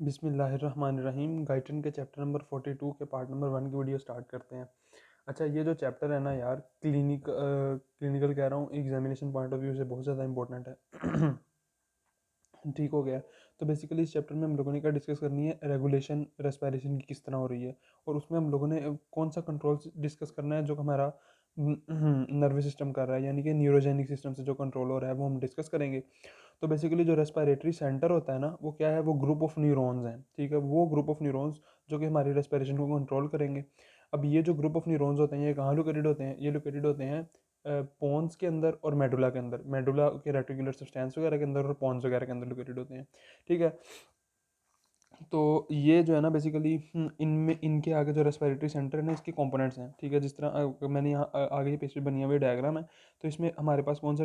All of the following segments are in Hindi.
बिस्मिल्लाहिर्रहमानिर्रहीम। गाइटन के चैप्टर नंबर 42 के पार्ट नंबर 1 की वीडियो स्टार्ट करते हैं। अच्छा, ये जो चैप्टर है ना यार, क्लिनिकल कह रहा हूँ, एग्जामिनेशन पॉइंट ऑफ व्यू से बहुत ज़्यादा इंपॉर्टेंट है। ठीक हो गया। तो बेसिकली इस चैप्टर में हम लोगों ने क्या डिस्कस करनी है, रेगुलेशन रेस्पिरेशन की किस तरह हो रही है, और उसमें हम लोगों ने कौन सा कंट्रोल डिस्कस करना है जो हमारा नर्वस सिस्टम कर रहा है, यानी कि न्यूरोजेनिक सिस्टम से जो कंट्रोल हो रहा है वो हम डिस्कस करेंगे। तो बेसिकली जो रेस्पिरेटरी सेंटर होता है ना, वो क्या है, वो ग्रुप ऑफ न्यूरॉन्स हैं। ठीक है, वो ग्रुप ऑफ न्यूरॉन्स जो कि हमारी रेस्पिरेशन को कंट्रोल करेंगे। अब ये जो ग्रुप ऑफ न्यूरॉन्स होते हैं, ये कहाँ लोकेटेड होते हैं? ये लोकेटेड होते हैं पोन्स के अंदर और मेडुला के अंदर, मेडुला के रेटिकुलर सब्सटेंस वगैरह के अंदर और पोन्स वगैरह के अंदर लोकेटेड होते हैं। ठीक है, तो ये जो है ना बेसिकली इनमें इनके आगे जो रेस्पिरेटरी सेंटर है ना, इसके कंपोनेंट्स हैं। ठीक है, जिस तरह मैंने यहाँ आगे ये पेज पे बनी हुई डायग्राम है। तो इसमें हमारे पास कौन सा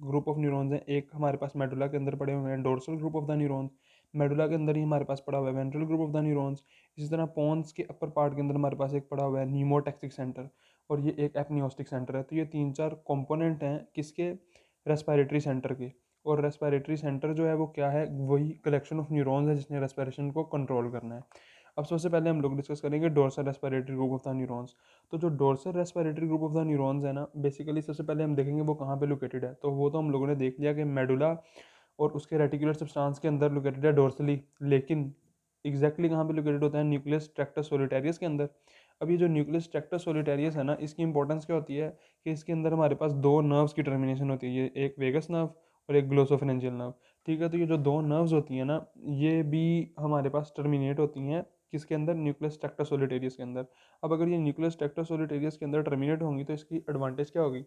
ग्रुप ऑफ न्यूरॉन्स हैं? एक हमारे पास मेडुला के अंदर पड़े हुए हैं dorsal group of the neurons. Medulla के अंदर ही हमारे पास पड़ा हुआ है ventral group of the neurons. इसी तरह पोन्स के अपर पार्ट के अंदर हमारे पास एक पड़ा हुआ है न्यूमोटैक्सिक सेंटर, और ये एक एपनियोस्टिक सेंटर है। तो ये तीन चार कंपोनेंट हैं किसके? रेस्पिरेटरी सेंटर के। और रेस्पिरेटरी सेंटर जो है वो क्या है? वही कलेक्शन ऑफ न्यूरॉन्स है जिसने रेस्पिरेशन को कंट्रोल करना है। अब सबसे पहले हम लोग डिस्कस करेंगे dorsal respiratory group of the neurons. तो जो dorsal respiratory group of the neurons है ना, बेसिकली सबसे पहले हम देखेंगे वो कहाँ पे लोकेटेड है। तो वो तो हम लोगों ने देख लिया कि मेडुला और उसके रेटिकुलर सब्सटेंस के अंदर लोकेटेड है डोर्सली, लेकिन एग्जैक्टली कहाँ पे लोकेटेड होता है? न्यूक्लियस ट्रैक्टस सोलिटेरियस के अंदर। अब ये जो न्यूक्लियस ट्रैक्टस सोलिटेरियस है ना, इसकी इंपॉर्टेंस क्या होती है कि इसके अंदर हमारे पास दो नर्व्स की टर्मिनेशन होती है, ये एक वेगस नर्व और एक ग्लोसोफेरेंजियल नर्व। ठीक है, तो ये जो दो नर्व्स होती हैं ना, ये भी हमारे पास टर्मिनेट होती हैं किसके अंदर? न्यूक्लियस ट्रैक्टस सोलिटेरियस के अंदर। अब अगर ये न्यूक्लियस ट्रैक्टस सोलिटेरियस के अंदर टर्मिनेट होंगी तो इसकी एडवांटेज क्या होगी?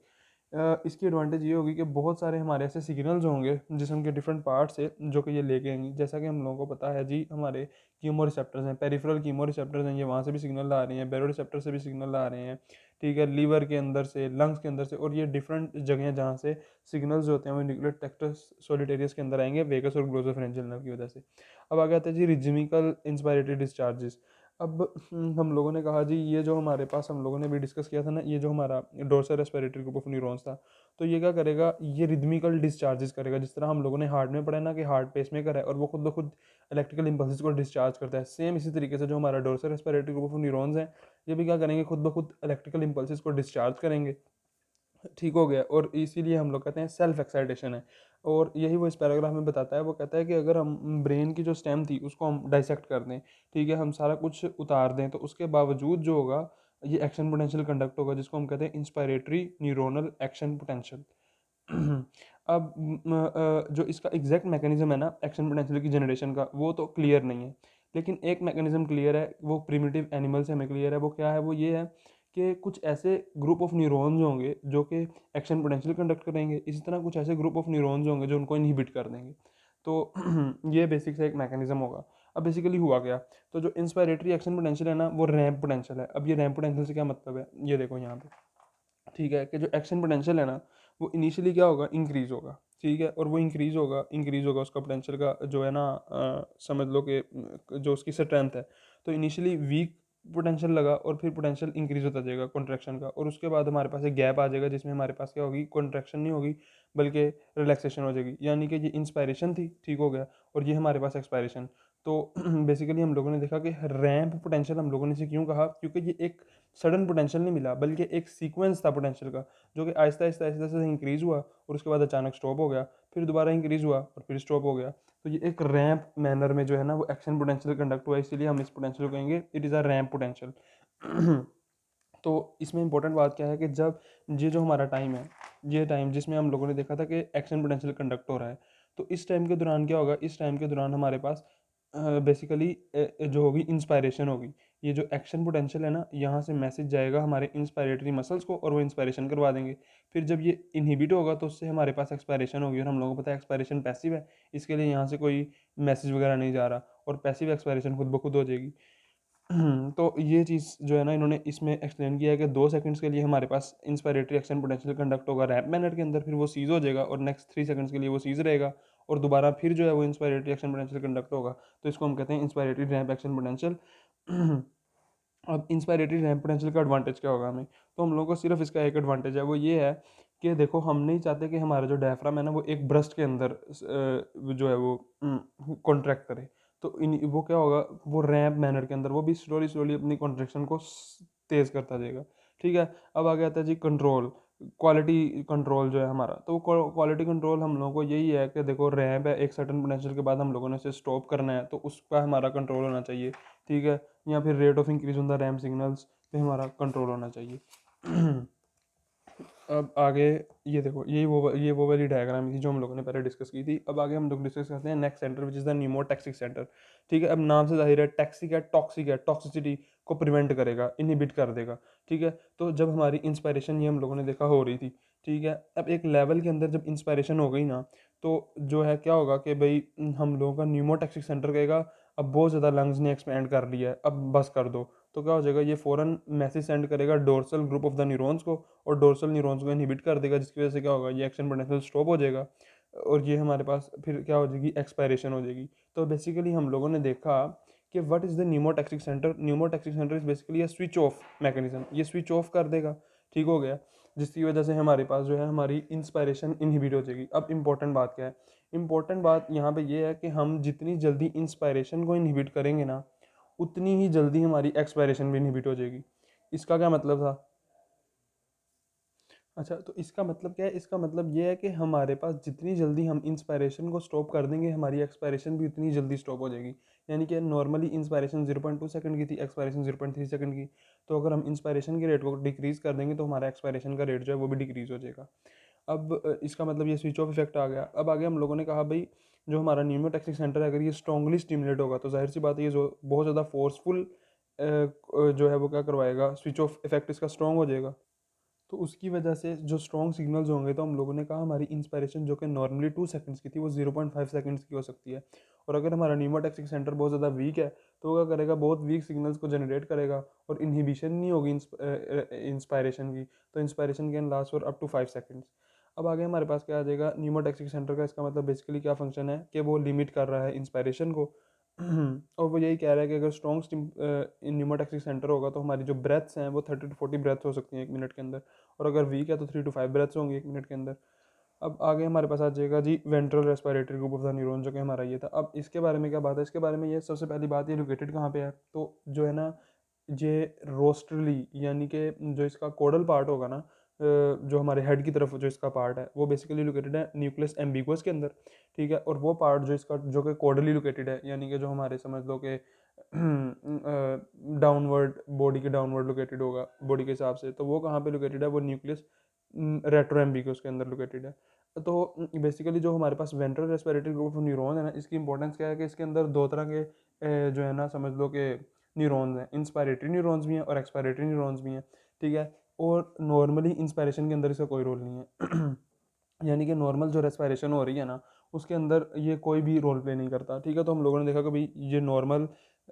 इसकी एडवांटेज ये होगी कि बहुत सारे हमारे ऐसे सिग्नल्स होंगे जिसम के डिफरेंट पार्ट से जो कि ये लेके आएंगी। जैसा कि हम लोगों को पता है जी, हमारे कीमो रिसेप्टर्स हैं, पेरिफेरल कीमो रिसेप्टर्स हैं, ये वहाँ से भी सिग्नल आ रहे हैं, बैरो रिसेप्टर से भी सिग्नल आ रहे हैं। ठीक है, लीवर के अंदर से, लंग्स के अंदर से, और ये डिफरेंट जगह जहाँ से सिग्नल्स होते हैं वो न्यूक्लियर ट्रैक्टस सोलिटेरियस के अंदर आएंगे वेगस और ग्लोसोफेरेंजियल नर्व की वजह से। अब आ गया था जी रिजिमिकल इंस्पायरेटरी डिस्चार्जेस। अब हम लोगों ने कहा जी, ये जो हमारे पास हम लोगों ने भी डिस्कस किया था ना, ये जो हमारा dorsal respiratory group of neurons था, तो ये क्या करेगा? ये रिदमिकल डिस्चार्जेस करेगा। जिस तरह हम लोगों ने हार्ट में पढ़ा है ना कि हार्ट पेसमेकर है और वो खुद ब खुद इलेक्ट्रिकल इंपल्सेस को डिस्चार्ज करता है, सेम इसी तरीके से जो हमारा dorsal respiratory group of neurons हैं, ये भी क्या करेंगे? खुद ब खुद इलेक्ट्रिकल इंपल्सेस को डिस्चार्ज करेंगे। ठीक हो गया, और इसीलिए हम लोग कहते हैं सेल्फ एक्साइटेशन है। और यही वो इस पैराग्राफ में बताता है। वो कहता है कि अगर हम ब्रेन की जो स्टेम थी उसको हम डाइसेक्ट कर दें, ठीक है, हम सारा कुछ उतार दें, तो उसके बावजूद जो होगा ये एक्शन पोटेंशियल कंडक्ट होगा, जिसको हम कहते हैं इंस्पायरेटरी न्यूरोनल एक्शन पोटेंशियल। अब जो इसका एग्जैक्ट मैकेनिज्म है ना एक्शन पोटेंशियल की जनरेशन का, वो तो क्लियर नहीं है, लेकिन एक मैकेनिज्म क्लियर है, वो प्रिमिटिव एनिमल से हमें क्लियर है। वो क्या है? वो ये है कि कुछ ऐसे ग्रुप ऑफ न्यूरॉन्स होंगे जो कि एक्शन पोटेंशियल कंडक्ट करेंगे, इसी तरह कुछ ऐसे ग्रुप ऑफ न्यूरॉन्स होंगे जो उनको इनहिबिट कर देंगे। तो ये बेसिक से एक मैकेनिज्म होगा। अब बेसिकली हुआ क्या? तो जो इंस्पायरेटरी एक्शन पोटेंशियल है ना, वो रैंप पोटेंशियल है। अब ये रैंप पोटेंशियल से क्या मतलब है, ये देखो यहाँ पे। ठीक है, कि जो एक्शन पोटेंशियल है ना, वो इनिशियली क्या होगा? इंक्रीज होगा। ठीक है, और वो इंक्रीज होगा उसका पोटेंशियल का जो है ना, समझ लो कि जो उसकी स्ट्रेंथ है। तो इनिशियली वीक पोटेंशियल लगा और फिर पोटेंशियल इंक्रीज होता जाएगा कॉन्ट्रैक्शन का, और उसके बाद हमारे पास एक गैप आ जाएगा जिसमें हमारे पास क्या होगी? कॉन्ट्रैक्शन नहीं होगी बल्कि रिलैक्सेशन हो जाएगी। यानी कि ये इंस्पायरेशन थी, ठीक हो गया, और ये हमारे पास एक्सपायरेशन। तो बेसिकली हम लोगों ने देखा कि रैंप पोटेंशियल हम लोगों ने इसे क्यों कहा, क्योंकि ये एक सडन पोटेंशियल नहीं मिला बल्कि एक सीक्वेंस था पोटेंशियल का, जो कि आहिस्ता आहिस्ता आहिस्ता से इंक्रीज हुआ और उसके बाद अचानक स्टॉप हो गया, फिर दोबारा इंक्रीज हुआ और फिर स्टॉप हो गया। तो ये एक रैंप मैनर में जो है ना वो एक्शन पोटेंशियल कंडक्ट हुआ, इसीलिए हम इस पोटेंशियल को कहेंगे it is a ramp potential. तो इसमें इंपॉर्टेंट बात क्या है कि जब ये जो हमारा टाइम है, ये टाइम जिसमें हम लोगों ने देखा था कि एक्शन पोटेंशियल कंडक्ट हो रहा है, तो इस टाइम के दौरान क्या होगा? इस टाइम के दौरान हमारे पास बेसिकली जो होगी इंस्पायरेशन होगी। ये जो एक्शन पोटेंशियल है ना, यहाँ से मैसेज जाएगा हमारे इंस्पायरेटरी मसल्स को और वो इंस्पायरेशन करवा देंगे। फिर जब ये इनहिबिट होगा तो उससे हमारे पास एक्सपायरेशन होगी, और हम लोगों को पता है एक्सपायरेशन पैसिव है, इसके लिए यहाँ से कोई मैसेज वगैरह नहीं जा रहा, और पैसिव एक्सपायरेशन खुद ब खुद हो जाएगी। तो ये चीज़ जो है ना, इन्होंने इसमें एक्सप्लेन किया है कि 2 सेकंड्स के लिए हमारे पास इंस्पायरेटरी एक्शन पोटेंशियल कंडक्ट होगा रैंप मैनर के अंदर, फिर वो सीज हो जाएगा, और नेक्स्ट 3 सेकंड्स के लिए वो सीज रहेगा, और दोबारा फिर जो है वो इंस्पायरेटरी एक्शन पोटेंशियल कंडक्ट होगा। तो इसको हम कहते हैं इंस्पायरेटरी रैंप एक्शन पोटेंशियल। अब इंस्पायरेटरी रैंप पोटेंशियल का एडवांटेज क्या होगा हमें? तो हम लोगों को सिर्फ इसका एक एडवांटेज है, वो ये है कि देखो, हम नहीं चाहते कि हमारा जो डायफ्राम है ना वो एक ब्रस्ट के अंदर जो है वो कॉन्ट्रैक्ट करे। तो इन वो क्या होगा, वो रैंप मैनर के अंदर वो भी स्लोली स्लोली अपनी कॉन्ट्रेक्शन को तेज़ करता जाएगा। ठीक है, अब आ गया था जी कंट्रोल, क्वालिटी कंट्रोल जो है हमारा। तो क्वालिटी कंट्रोल हम लोगों को यही है कि देखो रैंप है, एक सर्टन पोटेंशियल के बाद हम लोगों ने उसे स्टॉप करना है, तो उसका हमारा कंट्रोल होना चाहिए। ठीक है, या फिर rate of increase on the ramp signals पे हमारा कंट्रोल होना चाहिए। अब आगे ये देखो, ये वो वाली डायग्राम थी जो हम लोगों ने पहले डिस्कस की थी। अब आगे हम लोग डिस्कस करते हैं next centre which is the pneumotaxic centre. ठीक है, अब नाम से जाहिर है टैक्सिक है, टॉक्सिक है, टॉक्सिसिटी को प्रिवेंट करेगा, इनहिबिट कर देगा। ठीक है, तो जब हमारी इंस्पायरेशन ये हम लोगों ने देखा हो रही थी, ठीक है, अब एक लेवल के अंदर जब इंस्पायरेशन हो गई ना, तो जो है क्या होगा कि भाई हम लोगों का न्यूमोटैक्सिक सेंटर कहेगा अब बहुत ज़्यादा लंग्स ने एक्सपेंड कर लिया है, अब बस कर दो। तो क्या हो जाएगा, ये फ़ौरन मैसेज सेंड करेगा dorsal group of the neurons को, और डोर्सल न्यूरॉन्स को इनहिबिट कर देगा, जिसकी वजह से क्या होगा, ये एक्शन पोटेंशियल स्टॉप हो जाएगा, और ये हमारे पास फिर क्या हो जाएगी, एक्सपायरेशन हो जाएगी। तो बेसिकली हम लोगों ने देखा कि what is the pneumotaxic centre. Pneumotaxic centre is basically a switch off mechanism, ये स्विच ऑफ कर देगा। ठीक हो गया, जिसकी वजह से हमारे पास जो है हमारी इंस्पायरेशन इनहिबिट हो जाएगी। अब इंपॉर्टेंट बात क्या है, इंपॉर्टेंट बात यहाँ पे ये है कि हम जितनी जल्दी इंस्पायरेशन को इनहिबिट करेंगे ना, उतनी ही जल्दी हमारी एक्सपायरेशन भी इनहिबिट हो जाएगी। इसका क्या मतलब था? अच्छा, तो इसका मतलब क्या है, इसका मतलब ये है कि हमारे पास जितनी जल्दी हम इंस्पायरेशन को स्टॉप कर देंगे, हमारी एक्सपायरेशन भी उतनी जल्दी स्टॉप हो जाएगी। यानी कि नॉर्मली इंस्पायरेशन 0.2 सेकंड की थी, एक्सपायरेशन 0.3 सेकंड की। तो अगर हम इंस्पायरेशन के रेट को डिक्रीज़ कर देंगे तो हमारा एक्सपायरेशन का रेट जो है वो भी डिक्रीज़ हो जाएगा। अब इसका मतलब ये स्विच ऑफ इफेक्ट आ गया। अब आगे हम लोगों ने कहा भाई जो हमारा न्यूमोटैक्सिक सेंटर है, अगर ये स्ट्रांगली स्टिमुलेट होगा तो जाहिर सी बात है ये जो बहुत ज़्यादा फोर्सफुल जो है वो क्या करवाएगा, स्विच ऑफ इफेक्ट इसका स्ट्रॉन्ग हो जाएगा। तो उसकी वजह से जो स्ट्रॉन्ग सिग्नल्स होंगे, तो हम लोगों ने कहा हमारी इंस्पायरेशन जो कि नॉर्मली 2 सेकंड्स की थी वो 0.5 सेकंड्स की हो सकती है। और अगर हमारा न्यूमोटैक्सिक सेंटर बहुत ज़्यादा वीक है तो वो क्या करेगा, बहुत वीक सिग्नल्स को जनरेट करेगा और इनहिबिशन नहीं होगी इंस्पायरेशन की, तो inspiration can last for up to 5 seconds. अब आगे हमारे पास क्या आ जाएगा, न्यूमोटैक्सिक सेंटर का इसका मतलब बेसिकली क्या फंक्शन है कि वो लिमिट कर रहा है इंस्पायरेशन को। और वो यही कह रहा है कि अगर स्ट्रॉन्ग न्यूमोटैक्सिक सेंटर होगा तो हमारी जो ब्रेथ्स हैं वो 30 to 40 ब्रेथ्स हो सकती हैं 1 मिनट के अंदर, और अगर वीक है तो 3 to 5 ब्रेथ्स होंगे 1 मिनट के अंदर। अब आगे हमारे पास आ जाएगा जी ventral respiratory group of the neuron, जो कि हमारा ये था। अब इसके बारे में क्या बात है, इसके बारे में ये सबसे पहली बात, ये लोकेटेड कहाँ पे है, तो जो है ना, ये रोस्टरली यानी कि जो इसका कोडल पार्ट होगा ना, जो हमारे हेड की तरफ जो इसका पार्ट है वो बेसिकली लोकेटेड है न्यूक्लियस एम्बिगुअस के अंदर। ठीक है, और वो पार्ट जो इसका जो कि कोडली लोकेटेड है, यानी कि जो हमारे समझ लो कि डाउनवर्ड, बॉडी के डाउनवर्ड लोकेटेड होगा बॉडी के हिसाब से, तो वो कहाँ पे लोकेटेड है, वो न्यूक्लियस रेट्रोएम्बिगस के अंदर लोकेटेड है। तो बेसिकली जो हमारे पास ventral respiratory group of neuron है ना, इसकी इंपॉर्टेंस क्या है कि इसके अंदर दो तरह के जो है ना समझ लो कि न्यूरॉन्स हैं, इंस्पायरेटरी न्यूरॉन्स भी हैं और एक्सपायरेटरी न्यूरॉन्स भी हैं। ठीक है, और नॉर्मली इंस्पायरेशन के अंदर इसका कोई रोल नहीं है। यानी कि नॉर्मल जो रेस्पिरेशन हो रही है ना, उसके अंदर ये कोई भी रोल प्ले नहीं करता। ठीक है, तो हम लोगों ने देखा कि भाई ये नॉर्मल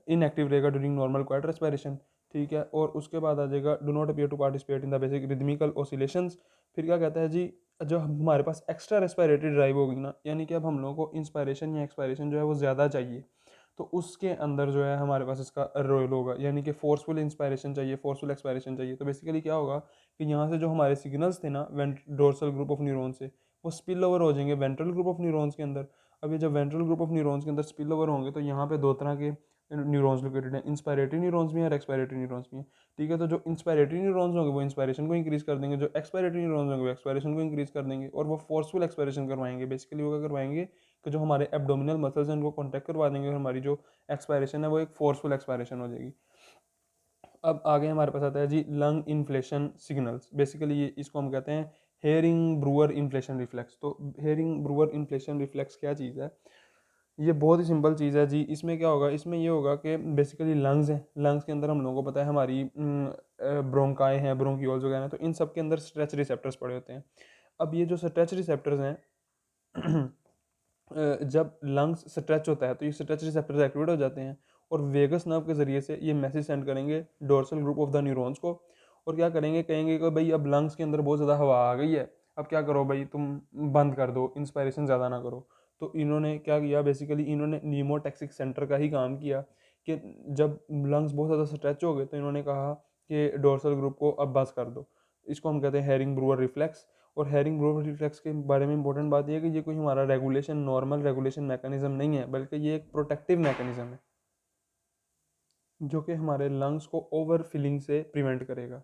इनएक्टिव रहेगा ड्यूरिंग नॉर्मल क्वाइट रेस्पिरेशन। ठीक है, और उसके बाद आ जाएगा do not appear to participate in the basic rhythmical oscillations. फिर क्या कहता है जी, जो हमारे पास एक्स्ट्रा रेस्पिरेटरी ड्राइव होगी ना, यानी कि अब हम लोगों को इंस्पायरेशन या एक्सपायरेशन जो है वो ज़्यादा चाहिए, तो उसके अंदर जो है हमारे पास इसका रोल होगा, यानी कि फोर्सफुल इंस्पायरेशन चाहिए, फोर्सफुल एक्सपायरेशन चाहिए। तो बेसिकली क्या होगा कि यहाँ से जो हमारे सिग्नल्स थे ना डोर्सल ग्रुप ऑफ न्यूरॉन से, वो स्पिल ओवर हो जाएंगे वेंट्रल ग्रुप ऑफ न्यूरॉन्स के अंदर। अब ये जब वेंट्रल ग्रुप ऑफ न्यूरॉन्स के अंदर स्पिल ओवर होंगे तो यहाँ पे दो तरह के न्यूरॉन्स लोकेटेड हैं, इंस्पायरेटरी न्यूरॉन्स भी हैं और एक्सपायरेटरी न्यूरॉन्स भी हैं। ठीक है, तो जो इंस्पायरेटरी न्यूरॉन्स होंगे वो इंस्पायरेशन को इंक्रीज कर देंगे, जो एक्सपायरेटरी न्यूरॉन्स होंगे वो एक्सपायरेशन को इंक्रीज कर देंगे, और वो फोर्सफुल एक्सपायरेशन करवाएंगे। बेसिकली वो क्या करवाएंगे कि जो हमारे एब्डोमिनल मसल्स हैं उनको कॉन्टैक्ट करवा देंगे, और हमारी जो एक्सपायरेशन है वो एक फोर्सफुल एक्सपायरेशन हो जाएगी। अब आगे हमारे पास आता है जी लंग इन्फ्लेशन सिग्नल्स। बेसिकली ये इसको हम कहते हैं हेयरिंग ब्रूअर इन्फ्लेशन रिफ्लेक्स। तो हेयरिंग ब्रूअर इन्फ्लेशन रिफ्लेक्स क्या चीज़ है, ये बहुत ही सिंपल चीज़ है जी। इसमें क्या होगा, इसमें ये होगा कि बेसिकली लंग्स हैं, लंग्स के अंदर हम लोगों को पता है हमारी ब्रोंकाई हैं, ब्रोंक्यूल्स वगैरह हैं, तो इन सब के अंदर स्ट्रेच रिसेप्टर्स पड़े होते हैं। अब ये जो स्ट्रेच रिसेप्टर्स हैं जब लंग्स स्ट्रेच होता है तो ये स्ट्रेच रिसेप्टर्स एक्टिवेट हो जाते हैं, और वेगस नर्व के ज़रिए से ये मैसेज सेंड करेंगे dorsal group of the neurons को। और क्या करेंगे, कहेंगे कि भाई अब लंग्स के अंदर बहुत ज़्यादा हवा आ गई है, अब क्या करो भाई, तुम बंद कर दो, इंस्पायरेशन ज़्यादा ना करो। तो इन्होंने क्या किया, बेसिकली इन्होंने न्यूमोटैक्सिक सेंटर का ही काम किया कि जब लंग्स बहुत ज़्यादा स्ट्रेच हो गए तो इन्होंने कहा कि डोर्सल ग्रुप को अब बस कर दो। इसको हम कहते हैं हेरिंग ब्रूअर रिफ्लेक्स। और हेरिंग ब्रोफ रिफ्लेक्स के बारे में इंपॉर्टेंट बात यह है कि ये कोई हमारा रेगुलेशन नॉर्मल रेगुलेशन मैकेनिज्म नहीं है, बल्कि ये एक प्रोटेक्टिव मैकेनिज्म है जो कि हमारे लंग्स को ओवर फिलिंग से प्रिवेंट करेगा।